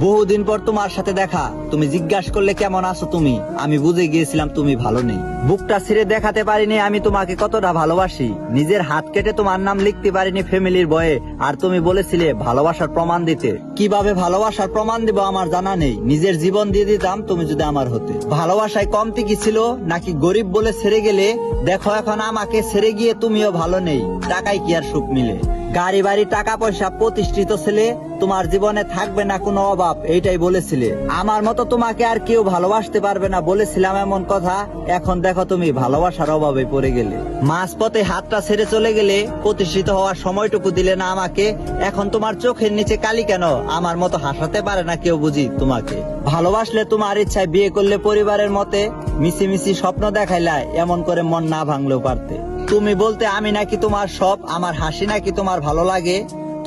বহুদিন পর তোমার সাথে দেখা, তুমি জিজ্ঞাসা করলে কেমন আছো তুমি, আমি বুঝে গিয়েছিলাম তুমি ভালো নেই। বুকটা ছিঁড়ে দেখাতে পারিনি আমি তোমাকে কতটা ভালোবাসি, নিজের হাত কেটে তোমার নাম লিখতে পারিনি ফ্যামিলির বয়ে, আর তুমি বলেছিলে ভালোবাসার প্রমাণ দিতে। কিভাবে ভালোবাসার প্রমাণ দিব আমার জানা নেই, নিজের জীবন দিয়ে দিতাম তুমি যদি আমার হতে। ভালোবাসায় কমতি কি ছিল নাকি গরিব বলে ছেড়ে গেলে? দেখো এখন আমাকে ছেড়ে গিয়ে তুমিও ভালো নেই, টাকায় কি আর সুখ মিলে? গাড়ি বাড়ি টাকা পয়সা প্রতিষ্ঠিত ছেলে, তোমার জীবনে থাকবে না কোনো অভাব, এইটাই বলেছিলে। আমার মতো তোমাকে আর কেউ ভালোবাসতে পারবে না বলেছিলাম এমন কথা, এখন দেখো তুমি ভালোবাসার অভাবে পড়ে গেলে। মাঝপথে হাতটা ছেড়ে চলে গেলে, প্রতিষ্ঠিত হওয়ার সময়টুকু দিলে না আমাকে। এখন তোমার চোখের নিচে কালি কেন? আমার মতো হাসাতে পারে না কেউ বুঝি তোমাকে। ভালোবাসলে তোমার ইচ্ছায় বিয়ে করলে পরিবারের মতে, মিছি মিছি স্বপ্ন দেখাইলা, এমন করে মন না ভাঙলেও পারতে। তুমি বলতে আমি নাকি তোমার সব, আমার হাসি নাকি তোমার ভালো লাগে।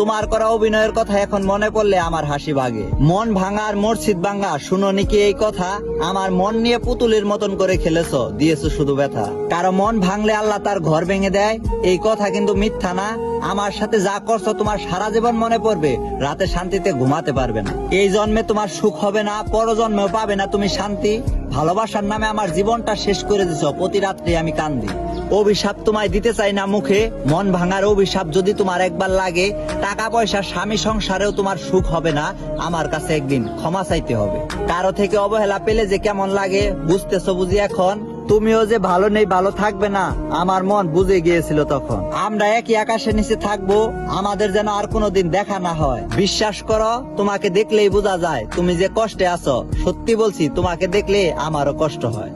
তোমার করা অভিনয়ের কথা এখন মনে পড়লে আমার হাসি ভাগে। মন ভাঙা আর মসজিদ ভাঙা, শুনোনি কি এই কথা? আমার মন নিয়ে পুতুলের মতন করে খেলেছো, দিয়েছো শুধু ব্যথা। কারো মন ভাঙলে আল্লাহ তার ঘর ভেঙে দেয়, এই কথা কিন্তু মিথ্যা না। আমার সাথে যা করছো তোমার সারা জীবন মনে পড়বে, রাতে শান্তিতে ঘুমাতে পারবে না। এই জন্মে তোমার সুখ হবে না, পরজন্মেও পাবে না তুমি শান্তি। ভালোবাসার নামে আমার জীবনটা শেষ করে দিছো, প্রতি রাত্রে আমি কান্দি। অভিশাপ তোমায় দিতে চাই না মুখে, মন ভাঙার অভিশাপ যদি তোমার একবার লাগে, টাকা পয়সা স্বামী সংসারেও তোমার সুখ হবে না, আমার কাছে একদিন ক্ষমা চাইতে হবে। কারো থেকে অবহেলা পেলে যে কেমন লাগে বুঝতেছো বুঝি এখন? তুমিও যে ভালো নেই, ভালো থাকবে না, আমার মন বুঝে গিয়েছিল তখন। আমরা একই আকাশের নিচে থাকবো, আমাদের যেন আর কোনোদিন দেখা না হয়। বিশ্বাস করো, তোমাকে দেখলেই বোঝা যায় তুমি যে কষ্টে আছো। সত্যি বলছি, তোমাকে দেখলে আমারও কষ্ট হয়।